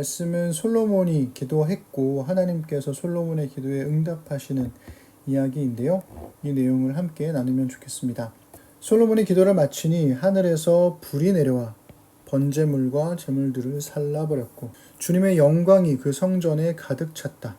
말씀은 솔로몬이 기도했고 하나님께서 솔로몬의 기도에 응답하시는 이야기인데요. 이 내용을 함께 나누면 좋겠습니다. 솔로몬이 기도를 마치니 하늘에서 불이 내려와 번제물과 제물들을 살라버렸고 주님의 영광이 그 성전에 가득 찼다.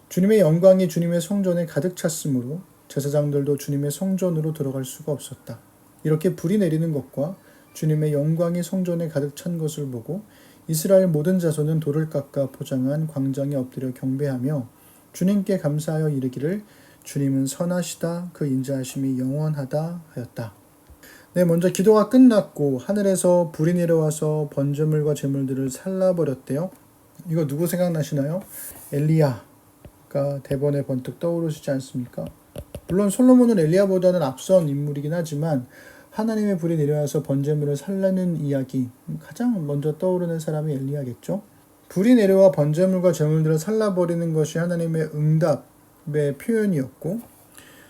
주님의 영광이 주님의 성전에 가득 찼으므로 제사장들도 주님의 성전으로 들어갈 수가 없었다. 이렇게 불이 내리는 것과 주님의 영광이 성전에 가득 찬 것을 보고 이스라엘 모든 자손은 돌을 깎아 포장한 광장에 엎드려 경배하며 주님께 감사하여 이르기를 주님은 선하시다 그 인자하심이 영원하다 하였다. 네, 먼저 기도가 끝났고 하늘에서 불이 내려와서 번제물과 제물들을 살라버렸대요. 이거 누구 생각나시나요? 엘리야가 대번에 번뜩 떠오르시지 않습니까? 물론 솔로몬은 엘리야보다는 앞선 인물이긴 하지만 하나님의 불이 내려와서 번제물을 살라는 이야기, 가장 먼저 떠오르는 사람이 엘리야겠죠. 불이 내려와 번제물과 제물들을 살라버리는 것이 하나님의 응답의 표현이었고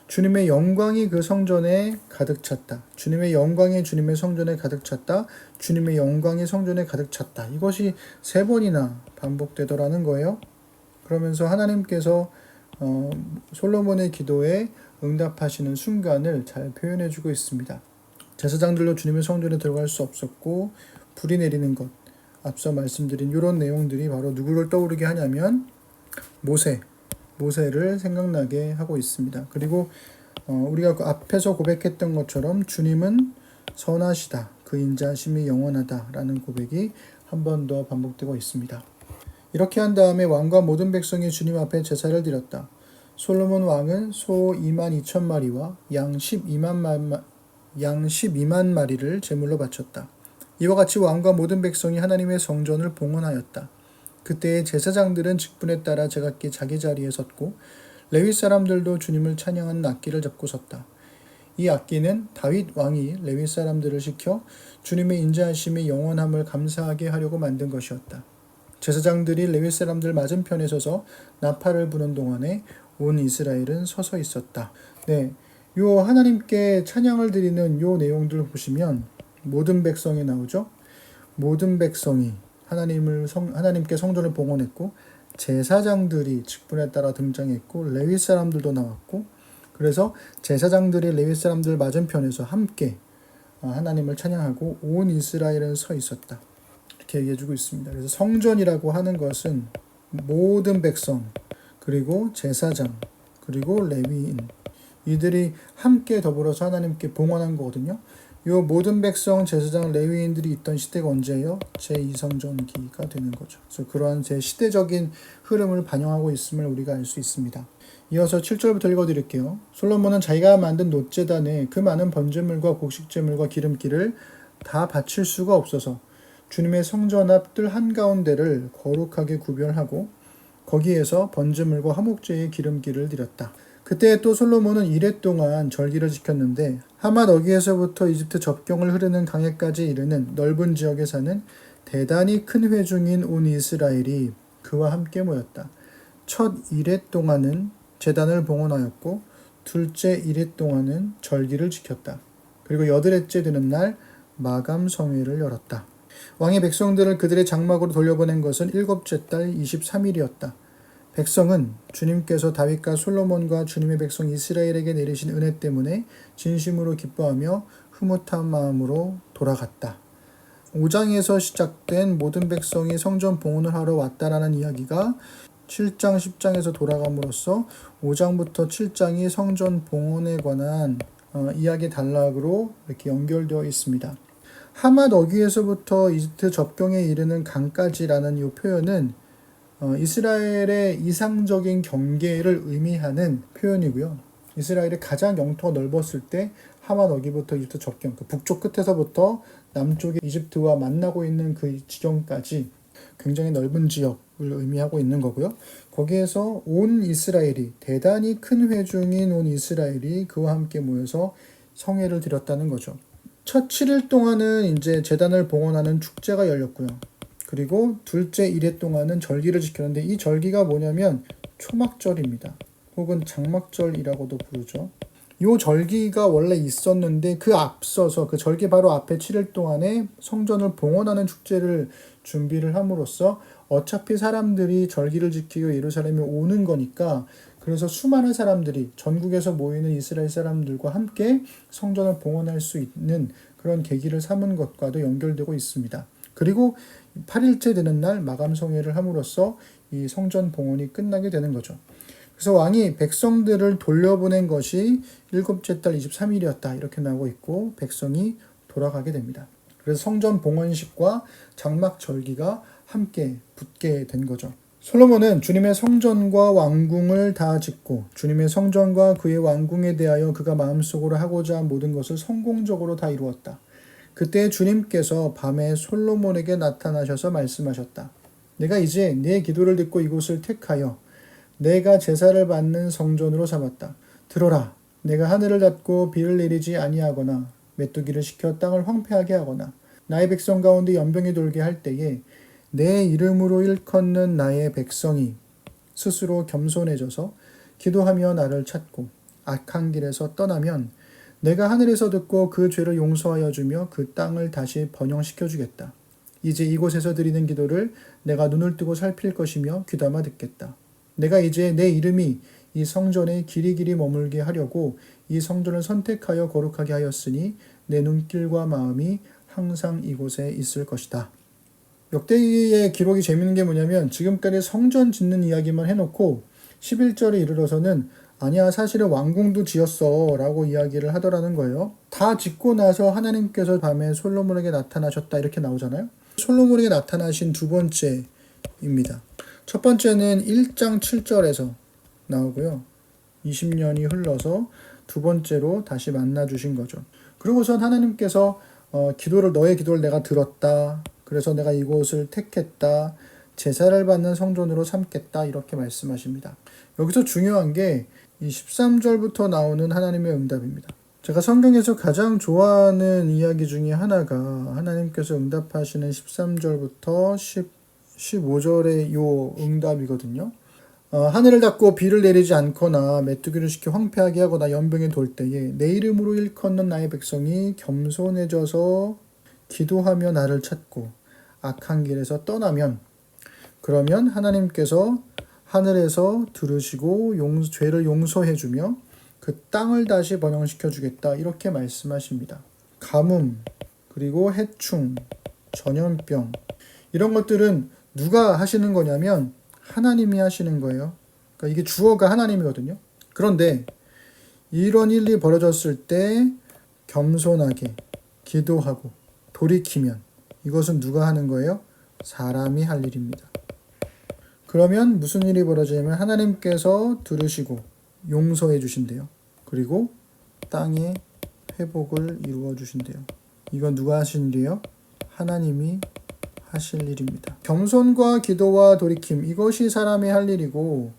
주님의 영광이 그 성전에 가득 찼다. 주님의 영광이 주님의 성전에 가득 찼다. 주님의 영광이 성전에 가득 찼다. 이것이 3번이나 반복되더라는 거예요. 그러면서 하나님께서 솔로몬의 기도에 응답하시는 순간을 잘 표현해주고 있습니다. 제사장들로 주님의 성전에 들어갈 수 없었고 불이 내리는 것, 앞서 말씀드린 이런 내용들이 바로 누구를 떠오르게 하냐면 모세를 생각나게 하고 있습니다. 그리고 우리가 그 앞에서 고백했던 것처럼 주님은 선하시다, 그 인자하심이 영원하다 라는 고백이 한 번 더 반복되고 있습니다. 이렇게 한 다음에 왕과 모든 백성이 주님 앞에 제사를 드렸다. 솔로몬 왕은 소 22,000마리와 양 12만 마리를 제물로 바쳤다. 이와 같이 왕과 모든 백성이 하나님의 성전을 봉헌하였다. 그때의 제사장들은 직분에 따라 제각기 자기 자리에 섰고 레위 사람들도 주님을 찬양하는 악기를 잡고 섰다. 이 악기는 다윗 왕이 레위 사람들을 시켜 주님의 인자하심이 영원함을 감사하게 하려고 만든 것이었다. 제사장들이 레위 사람들 맞은편에 서서 나팔을 부는 동안에 온 이스라엘은 서서 있었다. 네, 요 하나님께 찬양을 드리는 요 내용들 보시면 모든 백성이 나오죠. 모든 백성이 하나님께 성전을 봉헌했고 제사장들이 직분에 따라 등장했고 레위 사람들도 나왔고 그래서 제사장들이 레위 사람들 맞은편에서 함께 하나님을 찬양하고 온 이스라엘은 서 있었다. 이렇게 얘기해주고 있습니다. 그래서 성전이라고 하는 것은 모든 백성 그리고 제사장 그리고 레위인 이들이 함께 더불어서 하나님께 봉헌한 거거든요. 이 모든 백성, 제사장, 레위인들이 있던 시대가 언제예요? 제2성전기가 되는 거죠. 그래서 그러한 제 시대적인 흐름을 반영하고 있음을 우리가 알 수 있습니다. 이어서 7절부터 읽어드릴게요. 솔로몬은 자기가 만든 놋제단에 그 많은 번제물과 곡식제물과 기름기를 다 바칠 수가 없어서 주님의 성전 앞 뜰 한가운데를 거룩하게 구별하고 거기에서 번제물과 화목제의 기름기를 드렸다. 그때 또 솔로몬은 이레 동안 절기를 지켰는데 하맛 어귀에서부터 이집트 접경을 흐르는 강에까지 이르는 넓은 지역에 사는 대단히 큰 회중인 온 이스라엘이 그와 함께 모였다. 첫 이레 동안은 제단을 봉헌하였고 둘째 이레 동안은 절기를 지켰다. 그리고 여덟째 되는 날 마감 성회를 열었다. 왕이 백성들을 그들의 장막으로 돌려보낸 것은 7째 달 23일이었다. 백성은 주님께서 다윗과 솔로몬과 주님의 백성 이스라엘에게 내리신 은혜 때문에 진심으로 기뻐하며 흐뭇한 마음으로 돌아갔다. 5장에서 시작된 모든 백성이 성전 봉헌을 하러 왔다라는 이야기가 7장, 10장에서 돌아감으로써 5장부터 7장이 성전 봉헌에 관한 이야기 단락으로 이렇게 연결되어 있습니다. 하맛 어귀에서부터 이집트 접경에 이르는 강까지라는 이 표현은 이스라엘의 이상적인 경계를 의미하는 표현이고요. 이스라엘의 가장 영토가 넓었을 때 하맛 어귀부터 이집트 접경, 그 북쪽 끝에서부터 남쪽의 이집트와 만나고 있는 그 지경까지 굉장히 넓은 지역을 의미하고 있는 거고요. 거기에서 온 이스라엘이 대단히 큰 회중인 온 이스라엘이 그와 함께 모여서 성회를 드렸다는 거죠. 첫 7일 동안은 이제 제단을 봉헌하는 축제가 열렸고요. 그리고 둘째 이레 동안은 절기를 지켰는데 이 절기가 뭐냐면 초막절입니다. 혹은 장막절이라고도 부르죠. 요 절기가 원래 있었는데 그 앞서서 그 절기 바로 앞에 7일 동안에 성전을 봉헌하는 축제를 준비를 함으로써 어차피 사람들이 절기를 지키고 예루살렘에 오는 거니까 그래서 수많은 사람들이 전국에서 모이는 이스라엘 사람들과 함께 성전을 봉헌할 수 있는 그런 계기를 삼은 것과도 연결되고 있습니다. 그리고 8일째 되는 날 마감 성회를 함으로써 이 성전 봉헌이 끝나게 되는 거죠. 그래서 왕이 백성들을 돌려보낸 것이 일곱째 달 23일이었다 이렇게 나오고 있고 백성이 돌아가게 됩니다. 그래서 성전 봉헌식과 장막 절기가 함께 붙게 된 거죠. 솔로몬은 주님의 성전과 왕궁을 다 짓고 주님의 성전과 그의 왕궁에 대하여 그가 마음속으로 하고자 한 모든 것을 성공적으로 다 이루었다. 그때 주님께서 밤에 솔로몬에게 나타나셔서 말씀하셨다. 내가 이제 네 기도를 듣고 이곳을 택하여 내가 제사를 받는 성전으로 삼았다. 들어라. 내가 하늘을 닫고 비를 내리지 아니하거나 메뚜기를 시켜 땅을 황폐하게 하거나 나의 백성 가운데 연병이 돌게 할 때에 내 이름으로 일컫는 나의 백성이 스스로 겸손해져서 기도하며 나를 찾고 악한 길에서 떠나면 내가 하늘에서 듣고 그 죄를 용서하여 주며 그 땅을 다시 번영시켜 주겠다. 이제 이곳에서 드리는 기도를 내가 눈을 뜨고 살필 것이며 귀담아 듣겠다. 내가 이제 내 이름이 이 성전에 길이길이 머물게 하려고 이 성전을 선택하여 거룩하게 하였으니 내 눈길과 마음이 항상 이곳에 있을 것이다. 역대기의 기록이 재밌는 게 뭐냐면 지금까지 성전 짓는 이야기만 해놓고 11절에 이르러서는 아니야 사실은 왕궁도 지었어 라고 이야기를 하더라는 거예요. 다 짓고 나서 하나님께서 밤에 솔로몬에게 나타나셨다 이렇게 나오잖아요. 솔로몬에게 나타나신 두 번째입니다. 첫 번째는 1장 7절에서 나오고요. 20년이 흘러서 두 번째로 다시 만나 주신 거죠. 그러고선 하나님께서 너의 기도를 내가 들었다. 그래서 내가 이곳을 택했다. 제사를 받는 성전으로 삼겠다. 이렇게 말씀하십니다. 여기서 중요한 게 이 13절부터 나오는 하나님의 응답입니다. 제가 성경에서 가장 좋아하는 이야기 중에 하나가 하나님께서 응답하시는 13절부터 15절의 요 응답이거든요. 하늘을 닫고 비를 내리지 않거나 메뚜기를 시켜 황폐하게 하거나 연병이 돌 때에 내 이름으로 일컫는 나의 백성이 겸손해져서 기도하며 나를 찾고 악한 길에서 떠나면 그러면 하나님께서 하늘에서 들으시고 죄를 용서해 주며 그 땅을 다시 번영시켜 주겠다 이렇게 말씀하십니다. 가뭄 그리고 해충, 전염병 이런 것들은 누가 하시는 거냐면 하나님이 하시는 거예요. 그러니까 이게 주어가 하나님이거든요. 그런데 이런 일이 벌어졌을 때 겸손하게 기도하고 돌이키면 이것은 누가 하는 거예요? 사람이 할 일입니다. 그러면 무슨 일이 벌어지냐면 하나님께서 들으시고 용서해 주신대요. 그리고 땅에 회복을 이루어 주신대요. 이건 누가 하신 일이에요? 하나님이 하실 일입니다. 겸손과 기도와 돌이킴 이것이 사람이 할 일이고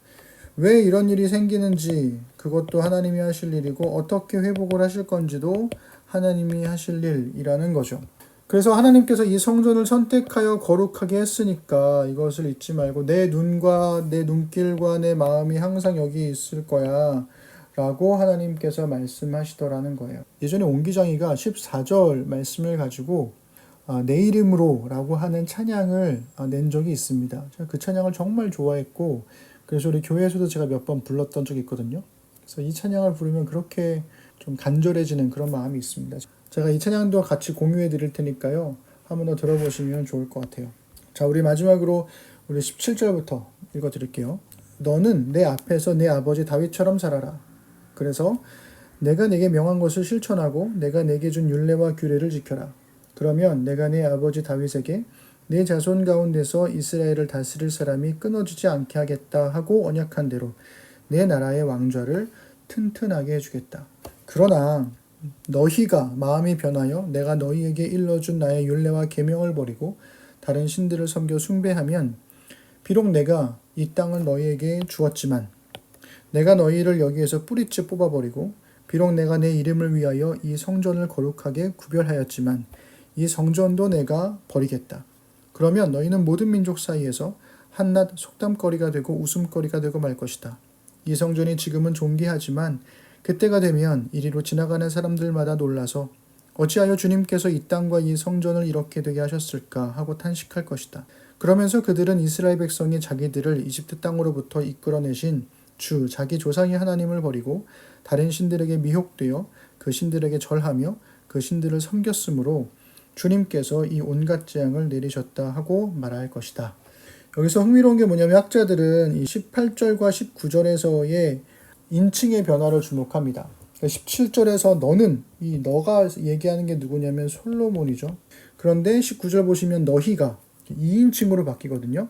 왜 이런 일이 생기는지 그것도 하나님이 하실 일이고 어떻게 회복을 하실 건지도 하나님이 하실 일이라는 거죠. 그래서 하나님께서 이 성전을 선택하여 거룩하게 했으니까 이것을 잊지 말고 내 눈과 내 눈길과 내 마음이 항상 여기 있을 거야 라고 하나님께서 말씀하시더라는 거예요. 예전에 옹기장이가 14절 말씀을 가지고 내 이름으로 라고 하는 찬양을 낸 적이 있습니다. 제가 그 찬양을 정말 좋아했고 그래서 우리 교회에서도 제가 몇 번 불렀던 적이 있거든요. 그래서 이 찬양을 부르면 그렇게 좀 간절해지는 그런 마음이 있습니다. 제가 이 찬양도 같이 공유해 드릴 테니까요. 한번 더 들어보시면 좋을 것 같아요. 자, 우리 마지막으로 우리 17절부터 읽어 드릴게요. 너는 내 앞에서 내 아버지 다윗처럼 살아라. 그래서 내가 내게 명한 것을 실천하고 내가 내게 준 율례와 규례를 지켜라. 그러면 내가 내 아버지 다윗에게 내 자손 가운데서 이스라엘을 다스릴 사람이 끊어지지 않게 하겠다 하고 언약한 대로 내 나라의 왕좌를 튼튼하게 해주겠다. 그러나 너희가 마음이 변하여 내가 너희에게 일러준 나의 율례와 계명을 버리고 다른 신들을 섬겨 숭배하면 비록 내가 이 땅을 너희에게 주었지만 내가 너희를 여기에서 뿌리째 뽑아버리고 비록 내가 내 이름을 위하여 이 성전을 거룩하게 구별하였지만 이 성전도 내가 버리겠다. 그러면 너희는 모든 민족 사이에서 한낱 속담거리가 되고 웃음거리가 되고 말 것이다. 이 성전이 지금은 존귀하지만 그때가 되면 이리로 지나가는 사람들마다 놀라서 어찌하여 주님께서 이 땅과 이 성전을 이렇게 되게 하셨을까 하고 탄식할 것이다. 그러면서 그들은 이스라엘 백성이 자기들을 이집트 땅으로부터 이끌어내신 주 자기 조상의 하나님을 버리고 다른 신들에게 미혹되어 그 신들에게 절하며 그 신들을 섬겼으므로 주님께서 이 온갖 재앙을 내리셨다 하고 말할 것이다. 여기서 흥미로운 게 뭐냐면 학자들은 이 18절과 19절에서의 인칭의 변화를 주목합니다. 17절에서 너는, 이 너가 얘기하는 게 누구냐면 솔로몬이죠. 그런데 19절 보시면 너희가 2인칭으로 바뀌거든요.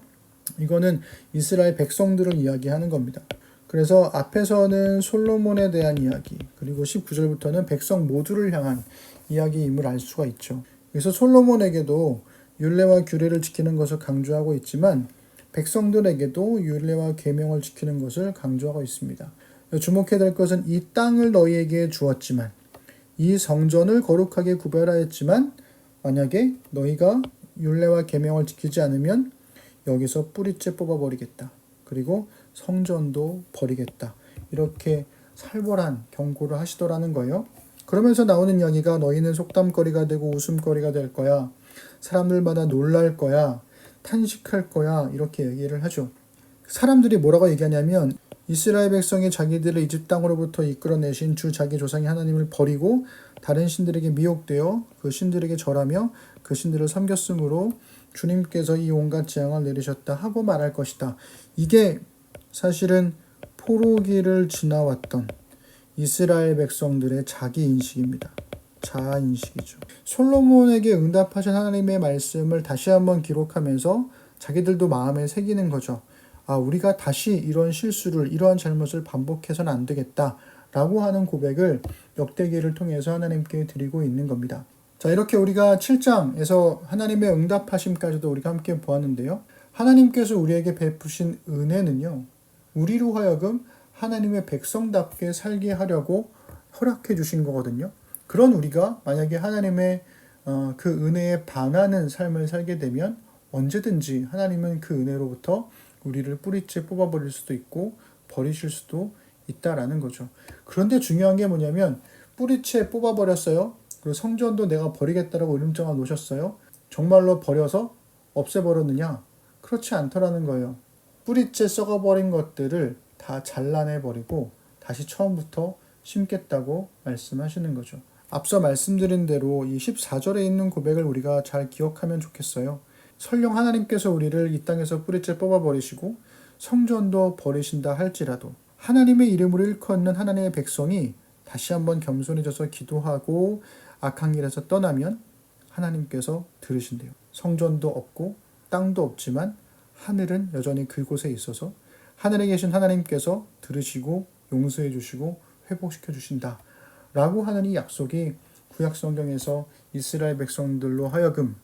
이거는 이스라엘 백성들을 이야기하는 겁니다. 그래서 앞에서는 솔로몬에 대한 이야기, 그리고 19절부터는 백성 모두를 향한 이야기임을 알 수가 있죠. 그래서 솔로몬에게도 율례와 규례를 지키는 것을 강조하고 있지만 백성들에게도 율례와 계명을 지키는 것을 강조하고 있습니다. 주목해야 될 것은 이 땅을 너희에게 주었지만 이 성전을 거룩하게 구별하였지만 만약에 너희가 율례와 계명을 지키지 않으면 여기서 뿌리째 뽑아버리겠다. 그리고 성전도 버리겠다. 이렇게 살벌한 경고를 하시더라는 거예요. 그러면서 나오는 이야기가 너희는 속담거리가 되고 웃음거리가 될 거야. 사람들마다 놀랄 거야. 탄식할 거야. 이렇게 얘기를 하죠. 사람들이 뭐라고 얘기하냐면 이스라엘 백성이 자기들을 이집트 땅으로부터 이끌어내신 주 자기 조상의 하나님을 버리고 다른 신들에게 미혹되어 그 신들에게 절하며 그 신들을 섬겼으므로 주님께서 이 온갖 재앙을 내리셨다 하고 말할 것이다. 이게 사실은 포로기를 지나왔던 이스라엘 백성들의 자기인식입니다. 자아인식이죠. 솔로몬에게 응답하신 하나님의 말씀을 다시 한번 기록하면서 자기들도 마음에 새기는 거죠. 우리가 다시 이런 실수를, 이러한 잘못을 반복해서는 안 되겠다 라고 하는 고백을 역대기를 통해서 하나님께 드리고 있는 겁니다. 자, 이렇게 우리가 7장에서 하나님의 응답하심까지도 우리가 함께 보았는데요. 하나님께서 우리에게 베푸신 은혜는요, 우리로 하여금 하나님의 백성답게 살게 하려고 허락해 주신 거거든요. 그런 우리가 만약에 하나님의 그 은혜에 반하는 삶을 살게 되면 언제든지 하나님은 그 은혜로부터 우리를 뿌리째 뽑아버릴 수도 있고 버리실 수도 있다라는 거죠. 그런데 중요한 게 뭐냐면 뿌리째 뽑아버렸어요. 그리고 성전도 내가 버리겠다라고 이름장을 놓으셨어요. 정말로 버려서 없애버렸느냐? 그렇지 않더라는 거예요. 뿌리째 썩어버린 것들을 다 잘라내버리고 다시 처음부터 심겠다고 말씀하시는 거죠. 앞서 말씀드린 대로 이 14절에 있는 고백을 우리가 잘 기억하면 좋겠어요. 설령 하나님께서 우리를 이 땅에서 뿌리째 뽑아버리시고 성전도 버리신다 할지라도 하나님의 이름으로 일컫는 하나님의 백성이 다시 한번 겸손해져서 기도하고 악한 길에서 떠나면 하나님께서 들으신대요. 성전도 없고 땅도 없지만 하늘은 여전히 그곳에 있어서 하늘에 계신 하나님께서 들으시고 용서해 주시고 회복시켜 주신다 라고 하는 이 약속이 구약 성경에서 이스라엘 백성들로 하여금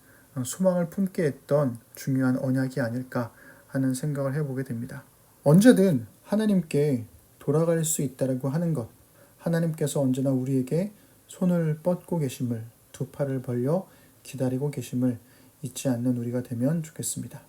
소망을 품게 했던 중요한 언약이 아닐까 하는 생각을 해보게 됩니다. 언제든 하나님께 돌아갈 수 있다고 하는 것, 하나님께서 언제나 우리에게 손을 뻗고 계심을, 두 팔을 벌려 기다리고 계심을 잊지 않는 우리가 되면 좋겠습니다.